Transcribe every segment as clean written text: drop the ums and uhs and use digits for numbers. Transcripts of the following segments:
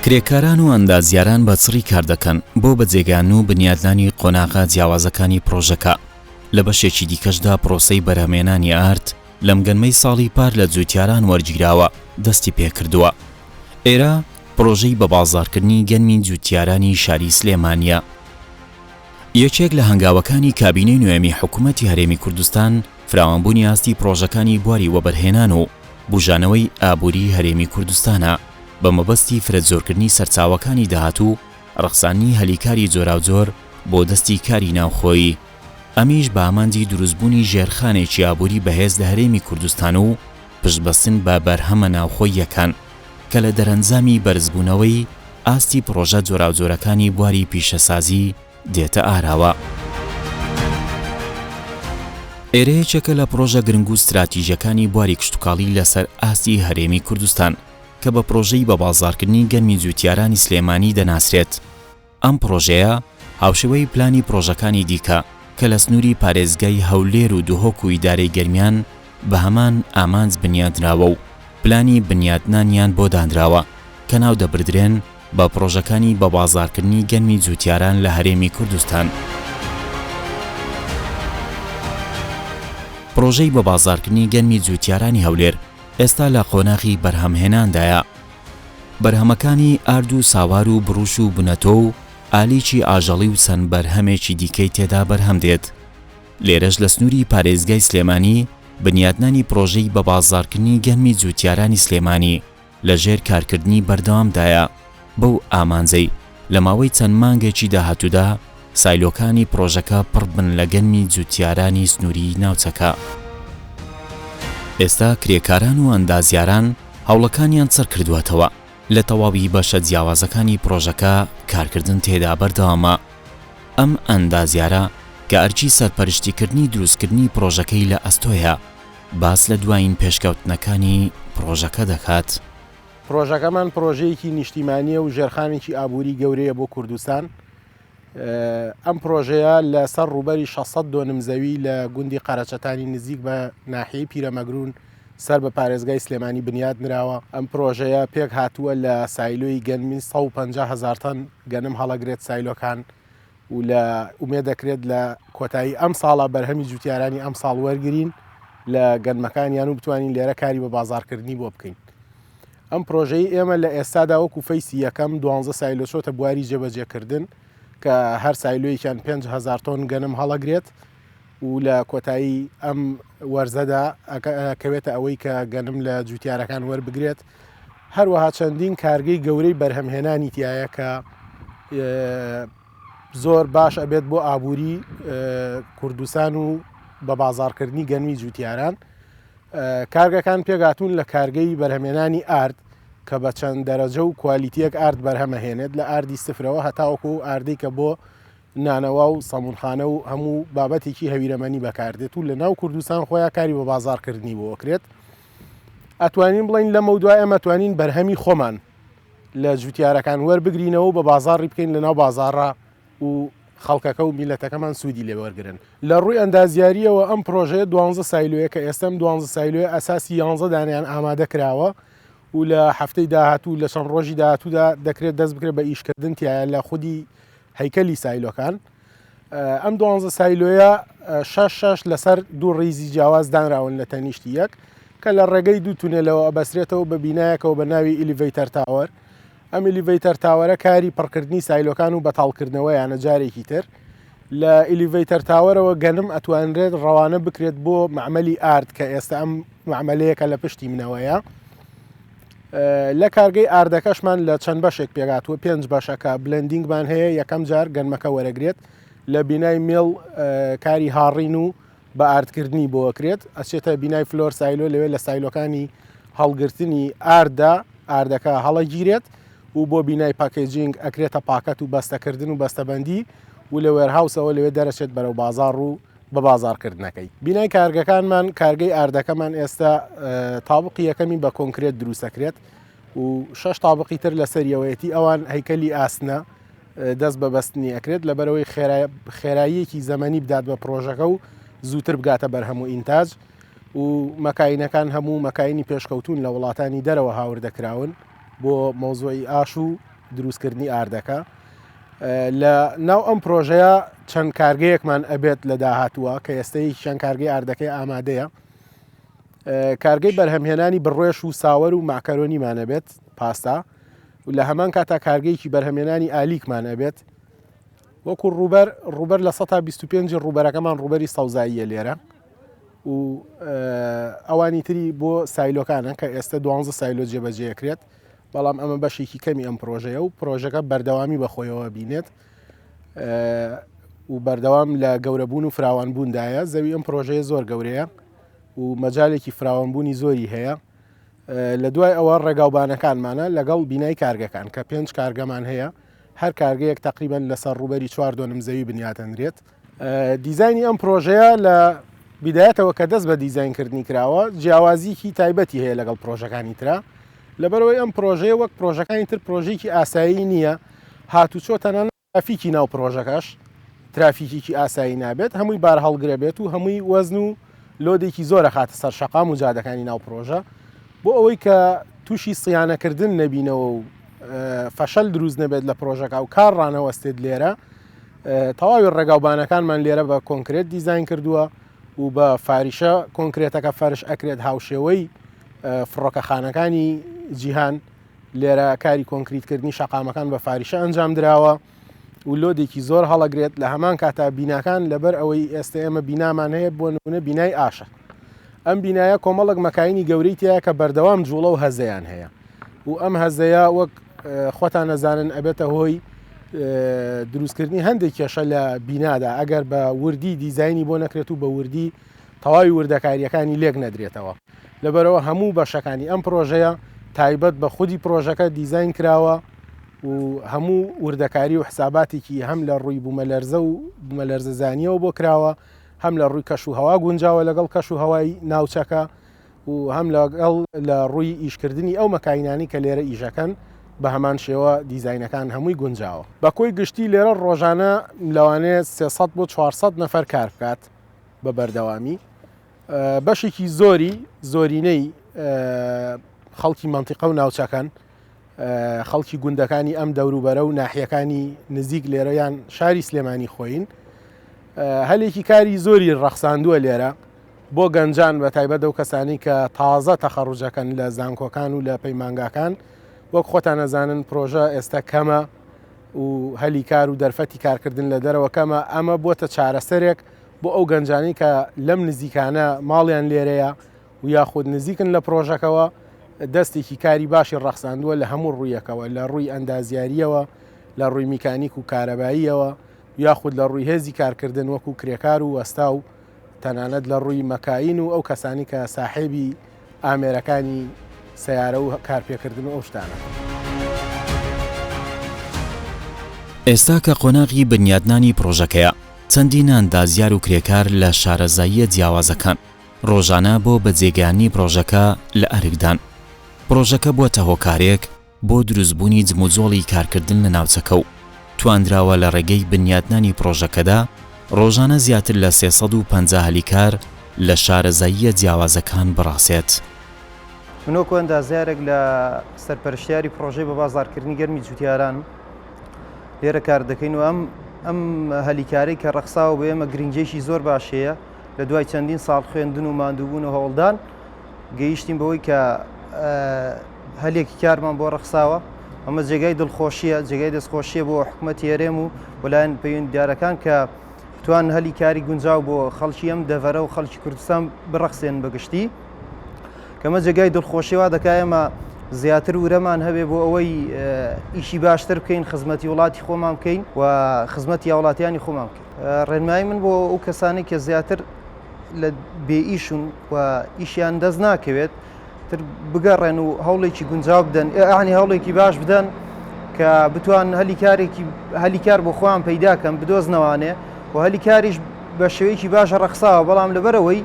کرێکاران و ئەندازیاران بە چڕی کار دەکەن بۆ بەجێگان و بنیادنانی قۆناغا جیاوازەکانی پرۆژەکە. لە بەشێکی دیکەشدا پرۆسەی بەرهەمهێنانی ئارت لەم گەنمەی ساڵی پار لە جوتیاران وەرگیراوە دەستی پێکردووە. ئێرە پرۆژەی بە بازاڕکردنی گەنمی جوتیارانی شاری سلێمانیە. یەکێک لە هەنگاوەکانی کابینەی نوێمی حکوومەتی هەرێمی کوردستان فراوانبوونی ئاستی پرۆژەکانی بواری وەبەرهێنان و بوژانەوەی ئابووری هەرێمی کوردستانە بە مەبەستی فرەتزۆرکردنی سەرچاوەکانی داهاتوو، ڕەخسانی هەلیکاری جۆراوجۆر بۆ دەستی کاری ناوخۆیی. ئەمیش بە ئامانجی دروستبوونی ژێرخانێکی ئابووری بەهێز لە هەرێمی کوردستان و پشتبەستن بە بەرهەمە ناوخۆی یەکان کە لە دەرەنجامی بەرزبوونەوەی ئاستی پرۆژە جۆراوجۆرەکانی بواری پیشەسازی دێتە ئاراوە. ئێرە یەکێکە لە پرۆژە گرنگ و استراتیژیەکانی بواری کشتوکاڵی لەسەر ئاستی هەرێمی کوردستان کە بە پرۆژەی بە بازاڕکردنی گەنمی جوتیارانی سلێمانی دەناسرێت. ئەم پرۆژەیە هاوشێوەی پلانی پرۆژەکانی دیکە کە لە سنووری پارێزگای هەولێر و دوهۆک و ئیدارەی گەرمیان بە هەمان ئامانج بنیادراوە و پلانی بنیادنانیان بۆ دانراوە کە ناو دەبردرێن بە پرۆژەکانی بە بازاڕکردنی گەنمی جوتیاران لە هەرێمی کوردستان. پرۆژەی بە بازاڕکردنی گەنمی جوتیارانی هەولێر ئێستا لە قۆناغی بەرهەمهێناندایە. بەرهەمەکانی ئارد و ساوار و بڕوش و بنەتۆ و ئالیکی ئاژەڵی و چەند بەرهەمێکی دیکەی تێدا بەرهەم دێت. لێرەش لە سنووری پارێزگای سلێمانی بنیادنانی پرۆژەی بە بازاڕکردنی گەنمی جوتیارانی سلێمانی لەژێر کارکردنی بەردەوامدایە. بەو ئامانجەی لە ماوەی چەند مانگێکی داهاتوودا سایلۆکانی پرۆژەکە پڕ بن لە گەنمی جوتیارانی سنووری ناوچەکە. ئێستا کرێکاران و ئەندازیاران هەوڵەکانیان چڕ کردووەتەوە لە تەواوی بەشە جیاوازەکانی پرۆژەکە کارکردن تێدا بەردەوامە. ئەم ئەندازیارە کە ئەرچی سەرپەرشتیکردنی دروستکردنی پرۆژەکەی لە ئەستۆیە باس لە دوایین پێشکەوتنەکانی پرۆژەکە دەکات. پرۆژەکەمان پرۆژەیەکی نیشتیمانیە و ژێرخانێکی ئابووری گەورەیە بۆ کوردستان. ئەم پرۆژەیە لە سەر ڕووبەری 600 دۆنم زەوی لە گوندی قەرەچەتانی نزیک بە ناحیەی پیرەمەگرون سەر بە پارێزگای سلێمانی بنیاد نراوە. ئەم پرۆژەیە پێک هاتووە لە سایلۆی گەنمی 150,000 تەن گەنم هەڵەگرێت سایلۆکان و لە ئومێد دەکرێت لە کۆتایی ئەم ساڵە بەرهەمی جوتیارانی ئەم ساڵ وەرگرین لە گەنمەکانیان و بتوانین لێرە کاری بە بازاڕکردنی بۆ بکەین. ئەم پرۆژەی ئێمە لە ئێستادا وەکو فەیسی یەکەم 12 سایلۆ چۆتە بواری جێبەجێکردن کە هەر سایلۆیەکیان 5,000 تۆن گەنم هەڵەگرێت و لە کۆتایی ئەم وەرزەدا کەوێتە ئەوەی کە گەنم لە جوتیارەکان وەربگرێت. هەروەها چەندین کارگەی گەورەی بەرهەمهێنانی تایە کە زۆر باش ئەبێت بۆ ئابووری کوردستان و بە بازاڕکردنی گەنمی جوتیاران. کارگەکان پێگاتون لە کارگەی بەرهەمهێنانی ئارد کە بە چەند دەرەجە و کوالیتیەک ئارد بەرهەمەهێنێت لە ئاردی سفرەوە هەتاوەکو ئاردەی کە بۆ نانەوە و سەمونخانە و هەموو بابەتێکی هەویرەمەنی بەکاردێت و لە ناو کوردستان خۆیان کاری بە بازاڕکردنی بۆ وەکرێت. ئەتوانین بڵین لەمە دوای ئەمە توانین بەرهەمی خۆمان لە جوتیارەکان وەربگرینەوە و بە بازاڕی بکەین لە ناو بازاڕە و خەڵکەکە و میلەتەکەمان سوودی لێ وەرگرن. لە ڕووی ئەندازیاریەوە ئەم پرۆژەیە 12 سایلۆیە کە ئێستام 12 سایلۆیە ئەساسی 11 دانیان ئامادە کراوە و لە هەفتەی داهاتوو لە چەند ڕۆژی داهاتوودا دەکرێت دەست بکرێت بە ئیشکردن تایە لە خودی هەیکەلی سایلۆکان. ئەم 12 سایلۆیە 6 لەسەر دوو ڕیزی جیاواز دانراون لە تەنیشتی یەک کە لە ڕێگەی دوو تونێلەوە ئەبەسرێتەوە بە بینایەکەوە بە ناوی ئلیڤەیتەر تاوەر. ئەم ئلیڤەیتەر تاوەرە کاری پڕکردنی سایلۆکان و بەتاڵکردنەوە یانە جارێکی تر لە ئلیڤەیتەر تاوەرەوە گەنم ئەتوانرێت ڕەوانە بکرێت بۆ معمەلی ئارد کە ئێستا ئەم معمەلەیەکە لە پشتی منەوەیە. لە کارگەی ئاردەکەشمان لە چەند بەشێک پێگاتووە 5 بەشەکە بلندینگمان هەیە. یەکەم جار گەنمەکە وەرەگرێت لە بینای مێڵ کاری هاڕین و بە ئاردکردنی بۆکرێت ئەچێتە بینای فلۆر سایلۆ لەوێ لە سایلۆکانی هەڵگرتنی ئاردا ئاردەکە هەڵەگیرێت و بۆ بینای پاکێجینگ ئەکرێتە پاکەت و بەستەکردن و بەستەبەندی و لە وێرهاوسەوە لەوێ دەرەچێت بەرەو بازاڕ و بە بازاڕکردنەکەی. بینای کارگەکانمان کارگەی ئاردەکەمان ئێستا تابقی یەکەمی بە کۆنکرێت دروستەکرێت و 6 تابقی تر لە سەریەوەیەتی ئەوان هەیکەلی ئاسنە دەست بە بەستنی ئەکرێت لەبەرەوەی خێراییەکی زەمەنی بدات بە پرۆژەکە و زووتر بگاتە بەرهەموو ئینتاج و مەکاینەکان هەموو مەکاینی پێشکەوتون لە وڵاتانی دەرەوە هاوردەکراون بۆ مۆزۆی ئاش و دروستکردنی ئاردەکە. لە ناو ئەم پرۆژەیە چەند کارگەیەکمان ئەبێت لە داهاتووە کە ئێستەی چەند کارگەی ئاردەکەی ئامادەیە. کارگەی بەرهەمهێنانی بڕێش و ساوەر و ماکەرۆنیمانە بێت پاستا و لە هەمان کاتا کارگەیەکی بەرهەمهێنانی ئالیکمانە بێت. وەکو ڕوبەر لە 125 ڕوبەرەکەمان ڕوبەری سەوزاییە لێرە و ئەوانی تری بۆ سایلۆکانە کە ئێستا 12 سایلۆ جێبەجێکرێت، بەڵام ئەمە بەشێکی کەمی ئەم پرۆژەیە و پرۆژەکە بەردەوامی بەخۆیەوە بینێت و بەردەوام لە گەورەبوون و فراوانبووندایە. زەوی ئەم پرۆژەیە زۆر گەورەیە و مەجالێکی فراوانبوونی زۆری هەیە. لە دوای ئەوە ڕێگاوبانەکانمانە لەگەڵ بینای کارگەکان کە 5 کارگەمان هەیە، هەر کارگەیەک تقریبان لەسەر ڕوبەری 4.5 زەوی بنیاتەنرێت. دیزایانی ئەم پرۆژەیە لە بیدایەتەوە کە دەست بە دیزاینکردنی کراوە جیاوازیکی تایبەتی هەیە لەگەڵ پرۆژەکانی ترا، لەبەرەوەی ئەم پرۆژەیە وەک پرۆژەکانی تر پرۆژێکی ئاسایی نییە، هاتوچۆ تەنانەت ترافیکی ناو پرۆژەکەش ترافیکێکی ئاسایی نابێت، هەمووی بار هەڵگرە بێت و هەمووی وەزن و لۆدێکی زۆرە خاتە سەر شەقام و جادەکانی ناو پرۆژە، بۆ ئەوەی کە تووشی سیانەکردن نەبینەوە و فەشەل دروست نەبێت لە پرۆژەکە و کار ڕانەوەستێت لێرە. تەواوی ڕێگاوبانەکانمان لێرە بە کۆنکرێت دیزاین کردووە و بە فاریشە کۆنکرێتەکە فەرش ئەکرێت هاوشێوەی فڕۆکەخانەکانی جیهان لێرە کاری کۆنکریتکردنی شەقامەکان بە فاریشە ئەنجام درراوە و لۆدێکی زۆر هەڵەگرێت. لە هەمان کاتا بیناکان لەبەر ئەوەی ئێستا ئێمە بینامان هەیە بۆ نمونە بینای ئاشە، ئەم بینایە کۆمەڵک مەکاینی گەورەی تایە کە بەردەوام جوڵە و هەزەیان هەیە و ئەم هەزەیە وەک خۆتان نەزانن ئەبێتە هۆی دروستکردنی هەندێک کێشە لە بینادا ئەگەر بە وردی دیزایانی بۆ نەکرێت و بە وردی تەواوی وردەکاریەکانی لێک نەدرێتەوە. لەبەرەوە هەموو بەشەکانی ئەم پرۆژەیە تایبەت بە خودی پرۆژەکە دیزاین کراوە و هەموو وردەکاری و حساباتێکی هەم لە ڕووی بوومەلەرزە و بوومەلەرزەزانیەوە بۆ کراوە، هەم لە ڕووی کەش و هەوا گونجاوە لەگەڵ کەش و هەوای ناوچەکە و هەم لەگەڵ لە ڕووی ئیشکردنی ئەو مەکاینانی کە لێرە ئیژەکەن بە هەمان شێوە دیزاینەکان هەمووی گونجاوە. بە کۆی گشتی لێرە ڕۆژانە لەوانەیە 300 بۆ 400 نەفەر کار بکات بە بەردەوامی. بەشێکی زۆرینەی خەڵکی مەنتیقە و ناوچەکان، خەڵکی گوندەکانی ئەم دەوروبەرە و ناحیەکانی نزیک لێرەیان شاری سلێمانی خۆین، هەلێکی کاری زۆری ڕەخساندووە لێرە بۆ گەنجان بە تایبەت ئەو کەسانی کە تازە تەخەڕوجەکەن لە زانکۆکان و لە پەیمانگاکان. وەک خۆتان نەزانن پرۆژە ئێستا کەمە و هەلی کار و دەرفەتی کارکردن لە دەرەوە کەمە، ئەمە بۆتە چارەسەرێک بۆ ئەو گەنجانی کە لەم نزیکانە ماڵیان لێرەیە و یاخود نزیکن لە پرۆژەکەەوە دەستێکی کاری باشی ڕەخساندووە لە هەموو ڕوویەکەوە، لە ڕووی ئەندازیاریەوە، لە ڕووی میکانیک و کارەباییەوە، یاخود لە ڕووی هێزی کارکردن وەکو کرێکار و وەستا و تەنانەت لە ڕووی مەکاین و ئەو کەسانی کە ساحێبی ئامێرەکانی سیارە و کارپێکردن و ئەو شتانە. ئێستا کە قۆناغی بنیادنانی پرۆژەکەیە، چەندین ئەندازیار و کرێکار لە شارەزاییە جیاوازەکان ڕۆژانە بۆ بەجێگیانی پرۆژەکە لە ئەرکدان. پرۆژەکە بووەتە هۆکارێک بۆ دروستبوونی جموجۆڵی کارکردن لە ناوچەکە و توانراوە لە ڕێگەی بنیادنانی پرۆژەکەدا ڕۆژانە زیاتر لە 350 هەلیکار لە شارەزاییە جیاوازەکان بڕاسێت. منۆکو ئەندازیارێک لە سەرپەرشتیاری پرۆژەی بە بازارکردنی گەرمی جوتیاران لێرە کار دەکەین و ئەم هەلیکارەی کە ڕەخساوە بە ئێمە گرنگجێکی زۆر باشەیە. لە دوای چەندین ساڵ خوێندن و ماندووبوون و هەوڵدان گەیشتین بەوەی کە هەلێکی کارمان بۆ ڕەخساوە. ئەمە جێگای دڵخۆشیە، جێگای دەستخۆشیە بۆ حکوومەتی هەرێم و وەلایەن پەیوەندیدارەکان کە توان هەلی کاری گونجاو بۆ خەڵکی ئەم دەڤەرە و خەڵکی کوردستان بڕەخسێن بەگشتی، کەمە جێگای دڵخۆشیەوە دەکای ئێمە زیاتر ورەمان هەبێ بۆ ئەوەی ئیشی باشتر بکەین، خزمەتی وڵاتی خۆمان بکەین و خزمەتی هاوڵاتیانی خۆمان بکەین. ڕێنمایی من بۆ ئەو کەسانی کە زیاتر لە بێئیشون و ئیشیان دەست ناکەوێت تر بگەڕێن و هەوڵێکی گونجاو بدەن، ئەعنی هەوڵێکی باش بدەن کە بتوان هەلی کار بۆ خۆیان پەیداکەن بدۆزنەوانێ و هەلی کاریش بە شێوەیەکی باشە ڕەخساوە، بەڵام لەبەرەوەی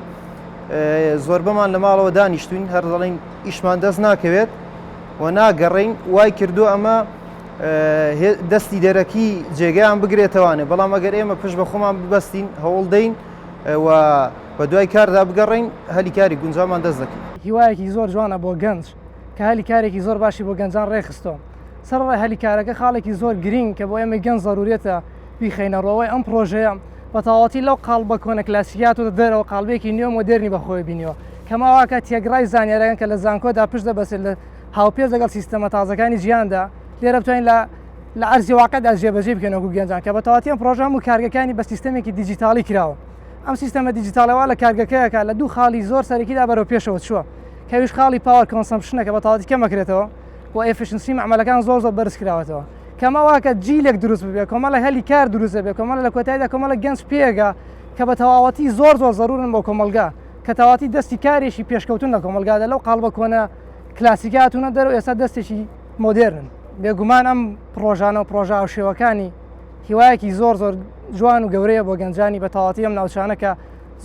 زۆربەمان لە ماڵەوە دانیشتوین هەر دەڵێن ئیشمان دەست ناکەوێت و ناگەڕین، وای کردو ئەمە دەستی دەرەکی جێگەیان بگرێتەوانێ، بەڵام ئەگەر ئێمە پشت بە خۆمان ببەستین هەوڵ دەین و بە دوای کاردا بگەڕین هەلی کاری گونجاومان دەست دەکەین. هیوایەکی زۆر جوانە بۆ گەنج کە هەلی کارێکی زۆر باشی بۆ گەنجان ڕێخستۆ سەرڕای هەلیکارەکە خاڵێکی زۆر گرنگ کە بۆ ئێمە گەن ضرورێتە بیخەینەڕەوەی ئەم پرۆژەیە بە تەواوەتی لەو قاڵبە کۆنە کلاسیکات و دەرەوە قاڵبێکی نوێ مۆدێرنی بەخۆی بینیەوە کەماواکە تێگڕای زانیاریان کە لە زانکۆدا پشت دەبەسێت لە هاوپێز لەگەڵ سیستەمە تازەکانی ژیاندا لێرە بتوانین لە عەرزی واقعدا جێبەجێ بکەنەوە گەنجان کە بە تەواوەتی ئەم پرۆژە و کارگەکانی بە سیستەمێکی دیجیتالی کراوە ئەم سیستەمە دیجیتالەوە لە کارگەکەیەکە لە دوو خاڵی زۆر سەرەکیدا بەرەو پێشەوە چووە کەویش خاڵی پاوەر کۆنسەمپشنە کە بە تەواوەتی کەمەکرێتەوە و ئێفیشنسی معمەلەکان زۆر بەرز کراوەتەوە کەماواکە جیلێک دروست ببێ کۆمەڵە هەلی کار دروست بێ کۆمەڵە لە کۆتاییدا کۆمەڵە گەنج پێگە کە بە تەواوەتی زۆر زەڕورن بۆ کۆمەلگا کە تەواوەتی دەستی کارێکی پێشکەوتن لە کۆمەلگادا لەو قاڵبە کۆنە کلاسیکاتونە دەرەوە ئێستا دەستێکی مۆدێرن بێگومان ئەم پرۆژانە و پرۆژە و شێوەکانی هیوایەکی زۆر جوان و گەورەیە بۆ گەنجانی بە تەواوەتی ئەم ناوچانەکە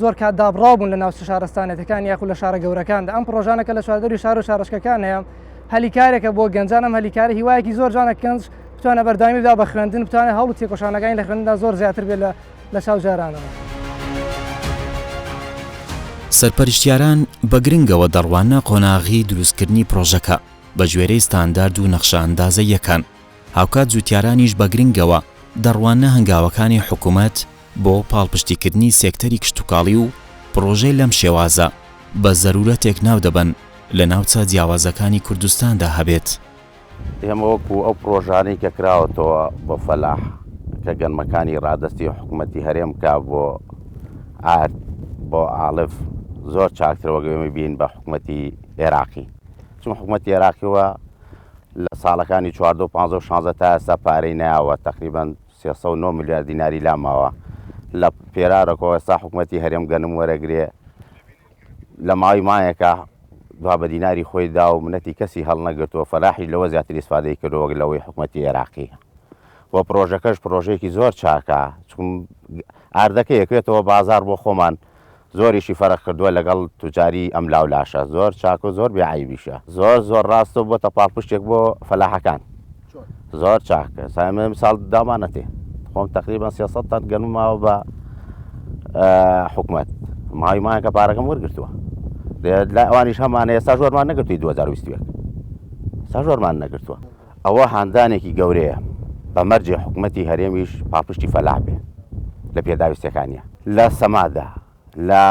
زۆر کات دابڕاو بوون لە ناو شارستانەتەکان یاخود لە شارە گەورەکاندا ئەم پرۆژانەکە لە چواردەری شار و شارشکەکان هەیە هەلیکارێکە بۆ گەنجان ئەم هەلیکارە هیوایەکی زۆر جوانە گەنج بتوانە بەردامی بدا بە خوێندن بتوانێت هەوڵ و تێکۆشانەکانی لە خوێندندا زۆر زیاتر بێت لە چاو جارانەوە. سەرپەرشتیاران بە گرنگەوە دەڕوانە قۆناغی دروستکردنی پرۆژەکە بە ژێرەی ستاندارد و نەخشەئەندازە یەکان هاوکات جوتیارانیش بە گرنگەوە دەڕوانە هەنگاوەکانی حکوومەت بۆ پاڵپشتیکردنی سێکتەری کشتتوکاڵی و پرۆژەی لەم شێوازە بە زەرورەتێک ناو دەبن لە ناوچە جیاوازەکانی کوردستاندا هەبێت. ئێمە وەکو ئەو پرۆژانەی کە کراوەتەوە بۆ فەلاح کە گەنمەکانی ڕادستی حکوومەتی هەرێم کا بۆ ئارد بۆ ئاڵف زۆر چاکترەوە گەوێمە بین بە حکوومەتی عێراقی چون حکوومەتی عێراقیەوە لە ساڵەکانی 14 تا ئێستا پارەی نایەوە تقریبان 309 میلیارد دیناری لاماوە لە پێرارەکەەوە ئێستا حکوومەتی هەرێم گەنم وەرەگرێ لە ماوەی مایەکە دوا بە دیناری خۆی دا و منەتی کەسی هەڵ نەگرتووە فەلاحی لەوە زیاتر ئیسفادەی کردەوە لەوەی حکوومەتی عێراقی بۆ پرۆژەکەش پرۆژێکی زۆر چاکە چون ئاردەکە یەکوێتەوە بازار بۆ خۆمان زۆریشی فەرق کردووە لەگەڵ توجاری ئەم لاولاشە زۆر چاک و زۆر بێعیبیشە زۆر ڕاستە بۆ تەپاڵپشتێک بۆ فەلاحەکان زۆر چاکە سامە مثال دامانەتێ خۆم تقریبان 300 تن گەنمماوە بە حکوومەت ماوەی مایەکە پارەکەم وەرگرتووە لە ئەوانیش هەمانە ئێستا ژۆرمان نەگرتووی 2020 سا ژۆرمان نەگرتووە ئەوە هاندانێکی گەورەیە بە مەرجێ حکوومەتی هەرێمیش پاپشتی فەلاح بێ لە پێداویستەکانیە لە سەمادا لە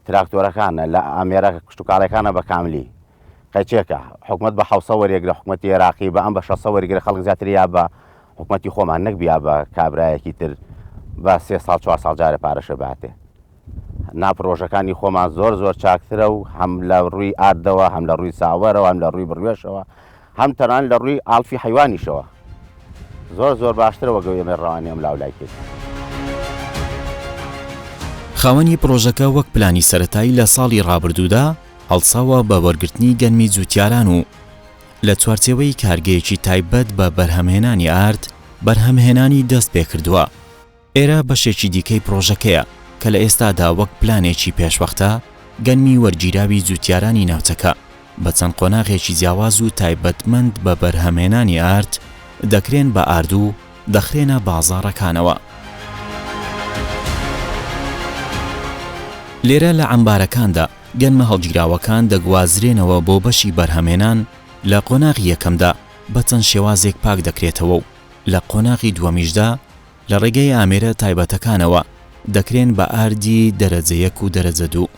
تراکتۆرەکانە لە ئامێرە کشتتوکاڵەکانە بە کاملی قەچێکە حکوومەت بە 600 وەرێگرە حکوومەتی عێراقی بە ئەم بە 600 وەرگرە خەڵک زیاتر یا بە حکوومەتی خۆمان نەکبیا بە کابرایەکی تر بە 3 ساڵ 4 ساڵ جارە پارەشە باتێ ناپرۆژەکانی خۆمان زۆر چاکترە و هەم لە ڕووی ئاردەوە هەم لە ڕووی ساوەرەوە هەم لە ڕووی بڕوێشەوە هەم تەنان لە ڕووی ئاڵفی حیوانیشەوە زۆر باشترەوە گەوێ ئێمە ڕەوانی ئەم لاولای کرد. خاوەنی پرۆژەکە وەک پلانی سەرەتایی لە ساڵی ڕابردوودا هەڵساوە بە وەرگرتنی گەنمی جوتیاران و لە چوارچێوەی کارگەیەکی تایبەت بە بەرهەمهێنانی ئارد بەرهەمهێنانی دەست پێ کردووە. ئێرە بەشێکی دیکەی پرۆژەکەیە کە لە ئێستادا وەک پلانێکی پێشوەختە گەنمی وەرگیراوی جوتیارانی ناوچەکە بە چەند قۆناغێکی جیاواز و تایبەتمەند بە بەرهەمهێنانی ئارد دەکرێن بە ئارد و دەخرێنە بازاڕەکانەوە. لێرە لە عەمبارەکاندا گەنمە هەڵگیراوەکان دەگوازرێنەوە بۆ بەشی بەرهەمهێنان لە قۆناغی یەکەمدا بە چەند شێوازێک پاک دەکرێتەوە و لە قۆناغی دووەمیشدا لە ڕێگەی ئامێرە تایبەتەکانەوە دەکرێن بە ئاردی دەرەجە 1 و دەرەجە 2.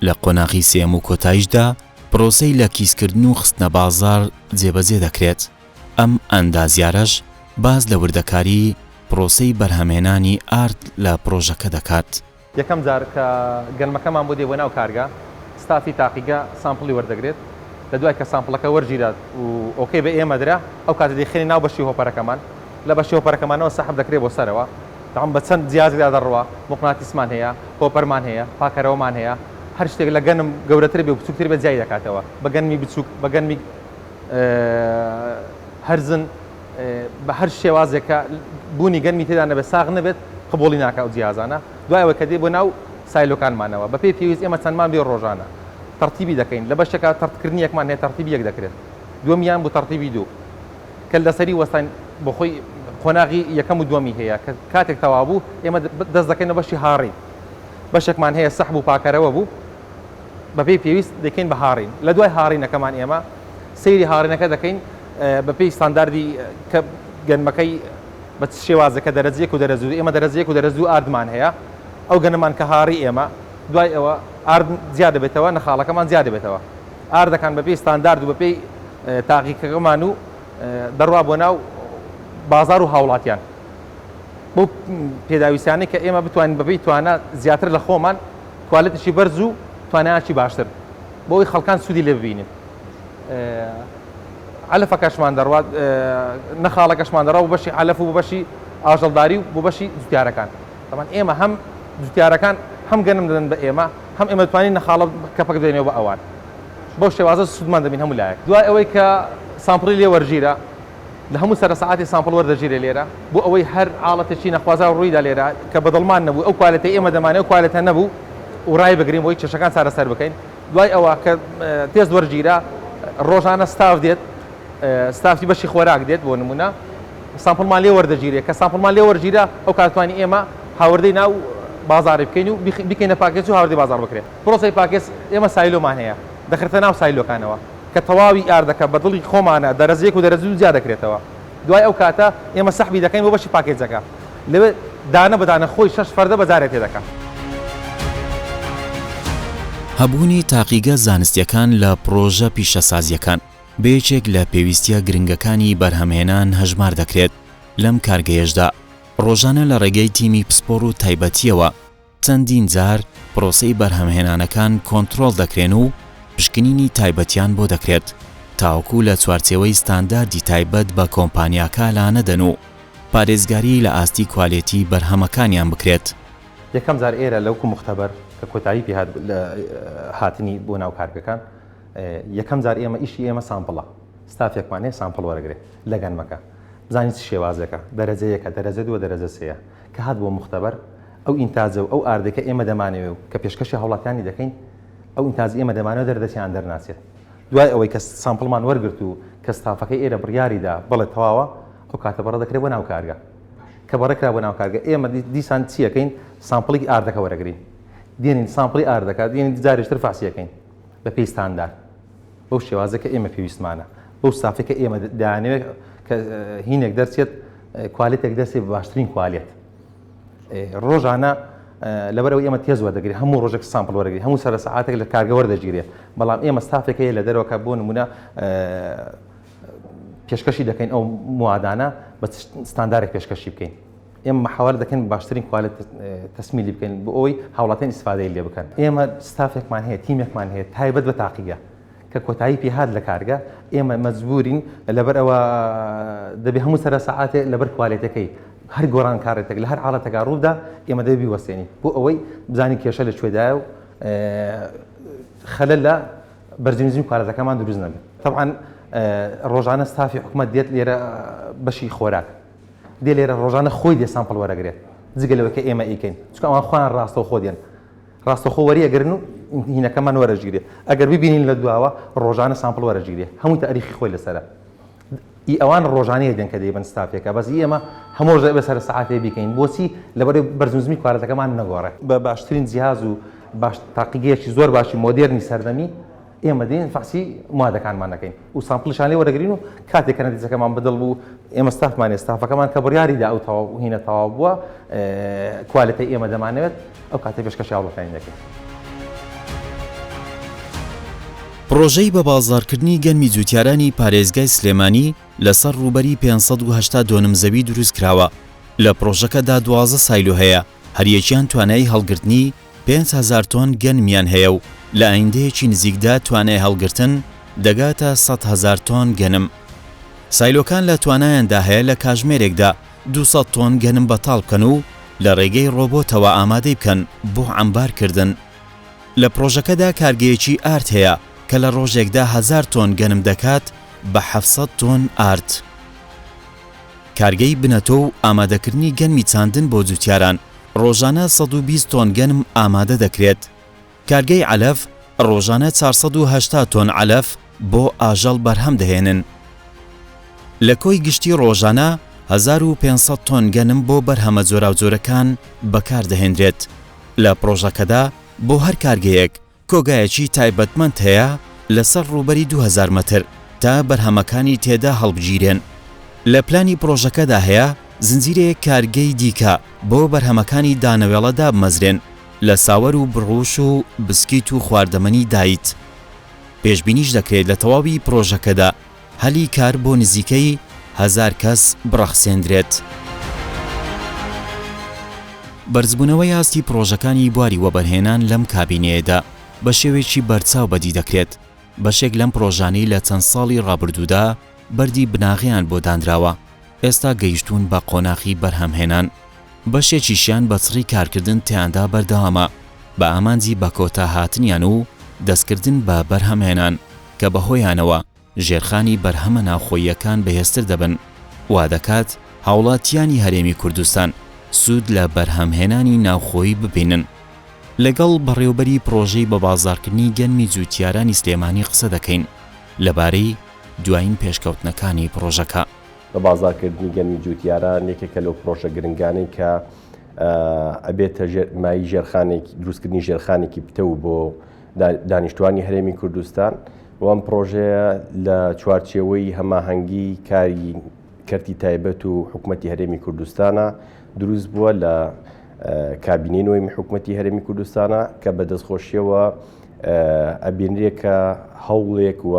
لە قۆناغی سێم و کۆتاییشدا پرۆسەی لە کیسکردن و خستنە بازار جێبەجێ دەکرێت. ئەم ئەندازیارەش باز لە وردەکاری پرۆسەی بەرهەمهێنانی ئارد لە پرۆژەکە دەکات. یەکەم جار کە گەنمەکەمان بۆ دێوە ناو کارگا ستافی تاقیگا سامپڵی وەردەگرێت لە دوای کە سامپڵەکە وەرگیرات و ئۆکەی بە ئێمە درا ئەو کاتە دەیخێنی ناو بەشی هۆپەرەکەمان لە بەشی هۆپەرەکەمانەوە سەحب دەکرێت بۆ سەرەوە تاام بە چەند جیازدا دەڕوا مقناتیسمان هەیە هۆپەرمان هەیە پاکەرەوەمان هەیە هەر شتێک لە گەنم گەورەتر بێ و بچووکتر بە جای دەکاتەوە بە گەنمی بچووک بە گەنمی هەرزن بە هەر شێوازێکە بوونی گەنمی تێدا نەبێت ساغ نەبێت قبولی ناکە و جیازانە دوایەوە کە دێ بۆ ناو سایلۆکانمانەوە بە پێی پێویست ئێمە چەندمان بێ ڕۆژانە تەرتیبی دەکەین لە بەشێکە تەرتکردنی یەکمان هەیە تەرتیبی یەک دەکرێت دووەمیان بۆ تەرتیبی 2 کە لەسەری وەستان بۆ خۆی قۆناغی یەکەم و دووەمی هەیە کە کاتێک تەوا بوو ئێمە دەست دەکەینە بەشی هاڕی بەشێکمان هەیە سەحب و پاکەرەوە بوو بە پێی پێویست دەکەین بە هاڕین لە دوای هاڕینەکەمان ئێمە سەیری هاڕێنەکە دەکەین بەپێی ستانداردی کە گەنمەکەی بە شێوازەکە دەرەجەیەک و دەرەجە ئێمە دەرەجەیەک و دەرەجە و ئاردمان هەیە ئەو گەنەمان کە هاڕی ئێمە دوای ئەوە ئارد زیاد دەبێتەوە نەخاڵەکەمان زیاد دەبێتەوە ئاردەکان بەپێی ستاندارد و بەپێی تاقیکەکەمان و دەڕوا بۆ ناو بازار و هاوڵاتیان بۆ پێداویستیانەی کە ئێمە بتوانین بەپێی توانە زیاتر لە خۆمان کوالێتیشی بەرز و توانایکی باشتر بۆی خەڵکان سوودی لێ ببینن علەفەکەشمان دەڕوات نەخاڵەکەشمان دەڕوا بۆ بەشی علەف و بۆ بەشی ئاژەڵداری و بۆ بەشی جوتیارەکان تەمان ئێمە هەم جوتیارەکان هەم گەنم دەدەن بە ئێمە هەم ئێمە توانین نەخاڵە کەپەک دێنێەوە بە ئەوان بۆ شێوازە سوودمان دەبین هەموو لایەک دوای ئەوەی کە سامپڵی لێ وەرگیرە لە هەموو سەرسەعاتی سامپڵ وەردەگیرێ لێرە بۆ ئەوەی هەر حاڵەتێکی نەخوازا و ڕوویدا لێرە کە بەدڵمان نەبوو ئەو کوالێتی ئێمە دەمانێت ئەو کوالێتە نەبوو و ڕای بگرین بۆی کێشەکان چارەسەر بکەین دوای ئەوە کە تێز وەرگیرە ڕۆژانە ستاف دێت ستافی بەشی خۆراک دێت بۆ نمونە سامپڵمان لێ وەردەگیرێ کە سامپڵمان لێ وەرگیرە ئەو کاتوانی ئێمە هاوردەی ناو بازاری بکەین و بکەینە پاکێز و هاوردەی بازار بکرێت پرۆسی پاکێز ئێمە سایلۆمان هەیە دەخرێتە ناو سایلۆکانەوە کە تەواوی ئاردەکە بە دڵی خۆمانە دەرەجەیەک و دەرەجە و زیاد دەکرێتەوە دوای ئەو کاتە ئێمە سەحبی دەکەین بۆ بەشی پاکێجەکە لەوێ دانە بەدانە خۆی 6 فەردە بەجارێت تێدەکات هەبوونی تاقیگە زانستیەکان لە پرۆژە پیشەسازیەکان بەیەکێک لە پێویستیە گرنگەکانی بەرهەمهێنان هەژمار دەکرێت لەم کارگەیەشدا ڕۆژانە لە ڕێگەی تیمی پسپۆر و تایبەتیەوە چەندین جار پرۆسەی بەرهەمهێنانەکان کۆنتڕۆڵ دەکرێن و پشکنینی تایبەتیان بۆ دەکرێت تاوەکو لە چوارچێوەی ستانداردی تایبەت بە کۆمپانیاکە لانەدەن و پارێزگاری لە ئاستی کوالێتی بەرهەمەکانیان بکرێت یەکەم جار ئێرە لەوکو مختبەر کە کۆتایی پێ هاتنی بۆ ناو کارگەکان یەکەم جار ئێمە ئیشی ئێمە سامپڵە ستافێکمان هەیە سامپڵ وەرەگرێت لە گەنمەکە بزانیت شێوازەکە دەرەجەیەکە دەرەجە دووە دەرەجە سەیە کە هات بۆ مختبەر ئەو ئینتاجە و ئەو ئاردەکە ئێمە دەمانەوێ و کە پێشکەشی هەوڵاتیانی دەکەین ئەو ئینتاج ئێمە دەمانەوە دەردەچیان دەرناچێت دوای ئەوەی کە سامپڵمان وەرگرت و کە ستافەکەی ئێرە بڕیاریدا بڵێت تەواوە ئەو کاتە بەڕە دەکرێت بۆ ناو کارگە کە بەڕێکرا بۆ ناو کارگە ئێمە دیسان چیەکەین سامپڵی ئاردەکە وەرەگرین دێنین سامپڵی ئاردەکە دێنین جارێشتر فاسیەکەین بە پێی ستاندارد بەو شێوازەکە ئێمە پێویستمانە بەو ستافێکە ئێمە دەیانەوێت کە هینێک دەرچێت کوالێتێک دەرسێ باشترین کوالێت ڕۆژانە لەبەرەوە ئێمە تێز وەردەگرێت هەموو ڕۆژێک سامپڵ وەرەگرێت هەموو سەر سەعاتێک لە کارگە وەردەگیرێت بەڵام ئێمە ستافێک هەیە لە دەرەوەکە بۆ نمونە پێشکەشی دەکەین ئەو موادانە بە ستاندارێک پێشکەشی بکەین ئێمە محاوەلە دەکەین باشترین کوالێت تەسمیلی بکەین بۆ ئەوەی هاوڵاتیان ئیسفادەی لێ بکەن ئێمە ستافێکمان هەیە تیمێکمان هەیە تایبەت بە تاقیگە کە کۆتایی پێهات لە کارگە ئێمە مەجبورین لەبەر ئەوە دەبێ هەموو سەر سەعاتێ لەبەر کوالێتەکەی هەر گۆڕان کارێتێک لە هەر حاڵەتێکا ڕوودا ئێمە دەبی وەستێنی بۆ ئەوەی بزانین کێشە لەکوێدایە و خەلە لە بەرزنجی کوالەتەکەمان دروست نەبێت طبعاً ڕۆژانە ستافی حکومەت دێت لێرە بەشی خۆراک دێ لێرە ڕۆژانە خۆی دێ سامپڵ وەرەگرێت جگە لەوەکە ئێمە ئیکەین چونکە ئەوان خۆیان ڕاستەوخۆ دێن ڕاستەخۆ وەریەگرن و هینەکەمان وەرەگیرێ ئەگەر ببینین لە دواوە ڕۆژانە سامپڵ وەرەگیرێ هەموو تاریخی خۆی لەسەرە ئەوان ڕۆژانەیە دێن کە دەیبن ستافێکە بەس ئێمە هەموو ڕۆژ بەسەر سەعاتێ بیکەین بۆچی لەبەرەوەی بەرزنجمی کوالەتەکەمان نەگۆڕێ بە باشترین جیاز و باش تاقیگەیەکی زۆر باشی مۆدێرنی سەردەمی ئێمە دێن فاسی موادەکانمان نەکەین و سامپڵشان لێ وەرەگرین و کاتێک کە نەتیجەکەمان بەدڵ بوو ئێمە ستافمانێ ستافەکەمان کە بڕیاریدا ئەو تەواو هینە تەواو بووە کوالەتەی ئێمە دەمانەوێت ئەو کاتێ پێشکەشی هاوڵاتیانی دەکەین پرۆژەی بە بازاڕکردنی گەنمی جوتیارانی پارێزگای سلێمانی لەسەر ڕووبەری 582 زەوی دروست کراوە لە پرۆژەکەدا 12 سایلۆ هەیە هەریەکیان توانای هەڵگرتنی 5,000 تۆن گەنمیان هەیە و لە ئایندەیەکی نزیکدا توانای هەڵگرتن دەگاتە 100,000 تۆن گەنم سایلۆکان لە توانایاندا هەیە لە کاژمێرێکدا 200 تۆن گەنم بەتاڵ بکەن و لە ڕێگەی ڕۆبۆتەوە ئامادەی بکەن بۆ عەمبارکردن لە پرۆژەکەدا کارگەیەکی ئارد هەیە کە لە ڕۆژێکدا 1000 تۆن گەنم دەکات بە 700 تۆن ئارد کارگەی بنەتۆ و ئامادەکردنی گەنمی چاندن بۆ جوتیاران ڕۆژانە 120 تۆن گەنم ئامادە دەکرێت کارگەی علەف ڕۆژانە 480 تۆن علەف بۆ ئاژەڵ بەرهەم دەهێنن لە کۆی گشتی ڕۆژانە 1500 تۆن گەنم بۆ بەرهەمە جۆراوجۆرەکان بەکاردەهێنرێت لە پرۆژەکەدا بۆ هەر کارگەیەک کۆگایەکی تایبەتمەند هەیە لەسەر ڕووبەری 2000 مەتر تا بەرهەمەکانی تێدا هەڵبگیرێن. لە پلانی پرۆژەکەدا هەیە زنجیرەیەک کارگەی دیکە بۆ بەرهەمەکانی دانەوێڵەدا بمەزرێن لە ساوەر و بڕوش و بسکیت و خواردەمەنی دایت. پێشبینیش دەکرێت لە تەواوی پرۆژەکەدا هەلی کار بۆ نزیکەی 1000 کەس بڕەخسێندرێت. بەرزبوونەوەی ئاستی پرۆژەکانی بواری وەبەرهێنان لەم کابینەیەدا بە شێوێکی بەرچاو بەدی دەکرێت. بەشێک لەم پرۆژانەی لە چەند ساڵی ڕابردوودا بەردی بناغیان بۆ دانراوە، ئێستا گەیشتون بە قۆناغی بەرهەمهێنان. بەشێکیشیان بەچڕی کارکردن تیاندا بەردەوامە بە ئامانجی بە کۆتا هاتنیان و دەستکردن بە بەرهەمهێنان کە بەهۆیانەوە ژێرخانی بەرهەمە ناوخۆییەکان بەهێزتر دەبن. وا دەکات هاوڵاتیانی هەرێمی کوردستان سوود لە بەرهەمهێنانی ناوخۆیی ببینن. لەگەڵ بەڕێوەبەری پرۆژەی بە بازارکردنی گەنمی جوتیارانی سلێمانی قسە دەکەین لەبارەی دوایین پێشکەوتنەکانی پرۆژەکە. بە بازارکردنی گەنمی جوتیاران یەکێکە لەو پرۆژە گرنگانەی کە ئەبێتە مای ژێرخانێکی دروستکردنی ژێرخانێکی پتە و بۆ دانیشتوانی هەرێمی کوردستان. وەم پرۆژەیە لە چوارچێوەی هەماهەنگی کاری کەرتی تایبەت و حکوومەتی هەرێمی کوردستانە دروست بووە لە کابینەی حکوومەتی هەرێمی کوردستانە کە بە دەستخۆشیەوە ئەبینرێکە هەوڵێک و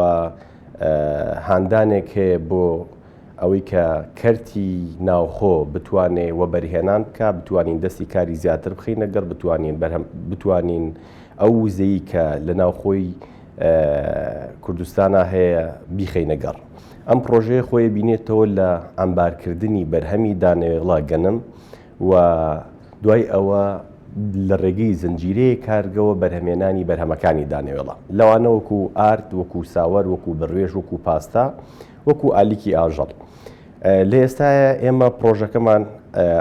هاندانێک هەیە بۆ ئەوەی کە کەرتی ناوخۆ بتوانێ وەبەرهێنان بکە، بتوانین دەستی کاری زیاتر بخینە گەڕ، بتوانین ئەو وزەیی کە لە ناوخۆی کوردستانە هەیە بیخەینە گەڕ. ئەم پرۆژەیە خۆی بینێتەوە لە ئەمبارکردنی بەرهەمی دانەوێڵا گەنم و دوای ئەوە لە ڕێگەی زنجیرەیە کارگەوە بەرهەمێنانی بەرهەمەکانی دانەوێڵە لەوانە وەکو ئارت، وەکو ساوەر، وەکو بڕوێژ، وەکو پاستا، وەکو ئالیکی ئاژەڵ. لە ئێستاە ئێمە پرۆژەکەمان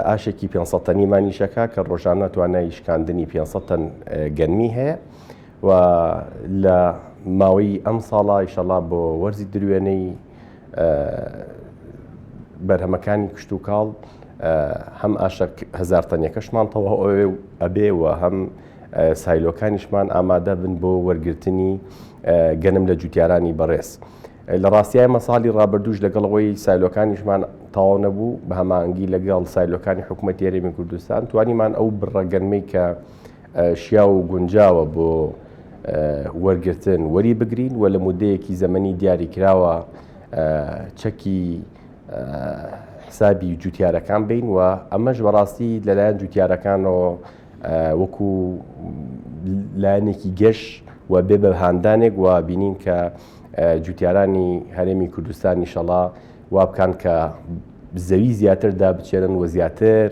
ئاشێکی 500 تەنیمانیشەکە کە ڕۆژانە توانای شکاندنی 500 تەن گەنمی هەیە و لە ماوەی ئەم ساڵە ئیشەڵا بۆ وەرزی دروێنەی بەرهەمەکانی کشت و کاڵ هەم ئاشە 1000 تەنێکەشمان تەواو ئەبێ و هەم سایلۆکانیشمان ئامادە بن بۆ وەرگرتنی گەنم لە جوتیارانی بەڕێز. لە ڕاستیای مەساڵی ڕابردووش لەگەڵەوەی سایلۆکانیشمان تەواو نەبوو بە هەمانگی لەگەڵ سایلۆکانی حکوومەتی هەرێمی کوردستان توانیمان ئەو بڕەگەنمەی کە شیا و گونجاوە بۆ وەرگرتن وەری بگرین و لە مودەیەکی زەمەنی دیاری کراوە چەکی حسابی جوتیارەکان بین و ئەمەش بەڕاستی لەلایەن جوتیارەکانەوە وەکو لایەنێکی گەشت و بێ بە هاندانێک و بینین کە جوتیارانی هەرێمی کوردستان ئینشەڵا وا بکەن کە زەوی زیاتردا بچێرن و زیاتر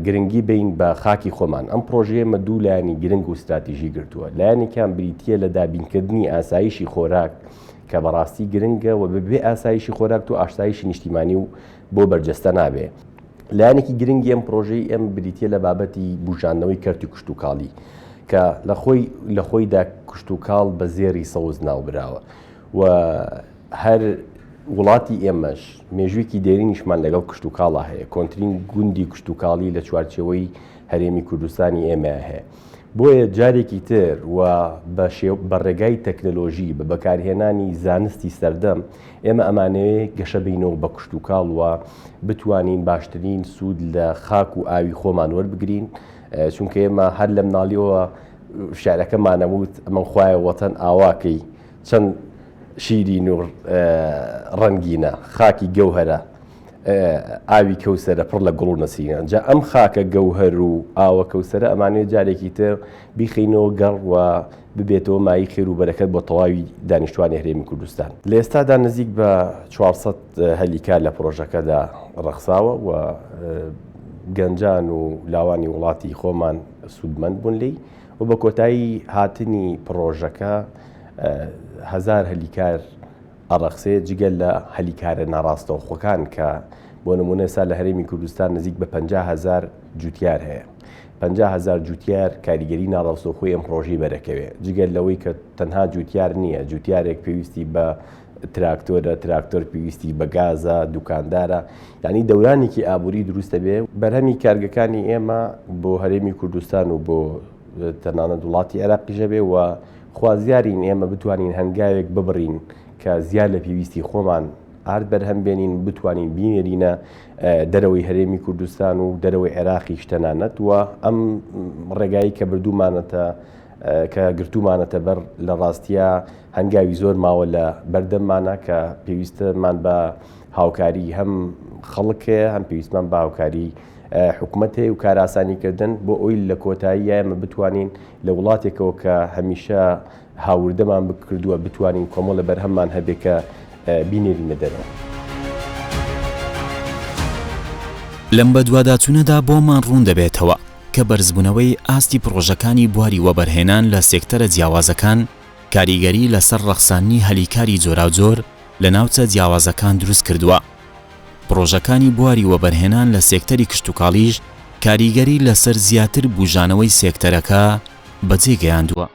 گرنگی بین بە خاکی خۆمان. ئەم پرۆژەیە دوو لایەنی گرنگ و استراتیژی گرتووە. لایەنێکیان بریتیە لە دابینکردنی ئاسایشی خۆراک کە بەڕاستی گرنگە و بەبێ ئاسایشی خۆراک و ئاشتایشی نیشتیمانی و بۆ بەرجەستە نابێ. لایەنێکی گرنگی ئەم پرۆژەی ئەم بریتیە لە بابەتی بوژاندنەوەی کەرتی کوشت و کاڵی کە لە خۆیدا کوشت و کاڵ بە زێری سەوز ناوبراوە و هەر وڵاتی ئێمەش مێژوویەکی دێرینیشمان لەگەڵ کشت و کاڵا هەیە. کۆنترین گوندی کشت و کاڵی لە چوارچێوەی هەرێمی کوردستانی ئێمە هەیە. بۆیە جارێکی تر و بە ڕێگای تەکنەلۆژی بە بەکارهێنانی زانستی سەردەم ئێمە ئەمانەیە گەشە بینەوە بە کشت و کاڵ و بتوانین باشترین سوود لە خاک و ئاوی خۆمان وەربگرین چونکە ئێمە هەر لە مناڵیەوە شارەکەمانەوت ئەمە خوایە وەتەن ئاواکەی چەند شیرین و ڕەنگینە خاکی گەوهرە ئاوی کەوسەرە پڕ لە گوڵ و نەسینە. جا ئەم خاکە گەوهر و ئاوە کەوسەرە ئەمانەیە جارێکی تر بیخینەوە گەڕ و ببێتەوە مای خێر و بەرەکەت بۆ تەواوی دانیشتوانی هەرێمی کوردستان. لە ئێستادا نزیک بە 400 هەلیکار لە پرۆژەکەدا ڕەخساوە و گەنجان و لاوانی وڵاتی خۆمان سوودمەند بوون لی و بە کۆتایی هاتنی پرۆژەکە 1000 هەلیکار ئەڕەخسێ جگەل لە هەلیکارە ناڕاستەوخۆکان کە بۆ نمونە سا لە هەرێمی کوردستان نزیک بە 50,000 جوتیار هەیە. 50,000 جوتیار کاریگەری ناڕاستەوخۆی ئەم پرۆژەی بەرەکەوێ جگەل لەوەی کە تەنها جوتیار نییە، جوتیارێک پێویستی بە تراکتۆرە، تراکتۆر پێویستی بە گازە، دوکاندارە، یعنی دەورانێکی ئابووری دروستە بێ. بەرهەمی کارگەکانی ئێمە بۆ هەرێمی کوردستان و بۆ تەنانەت وڵاتی عێراقیژە بێ و خوازیارین ئێمە بتوانین هەنگاوێک ببڕین کە زیاد لە پێویستی خۆمان ئارد بەرهەم بێنین بتوانین بینێرینە دەرەوەی هەرێمی کوردستان و دەرەوەی عێراقی شتەنانەت وە ئەم ڕێگایی کە بردومانەتە کە گرتومانەتە بەر لە ڕاستیە هەنگاوی زۆر ماوە لە بەردەممانە کە پێویستەمان بە هاوکاری هەم خەڵکێ هەم پێویستمان بە هاوکاری حکوومەتێ و کاراسانیکردن بۆ ئەوی لە کۆتایی ئێمە بتوانین لە وڵاتێکەوە کە هەمیشە هاوردەمان بکردووە بتوانین کۆمەڵە بەرهەممان هەبێ کە بینێرینە دەرەوە. لەم بەدواداچوونەدا بۆمان ڕوون دەبێتەوە کە بەرزبوونەوەی ئاستی پرۆژەکانی بواری وەبەرهێنان لە سێکتەرە جیاوازەکان کاریگەری لەسەر ڕەخسانی هەلیکاری جۆراوجۆر لە ناوچە جیاوازەکان دروست کردووە. پرۆژەکانی بواری وەبەرهێنان لە سێکتەری کشتتوکاڵیش کاریگەری لەسەر زیاتر بوژانەوەی سێکتەرەکە بەجێگەیاندووە.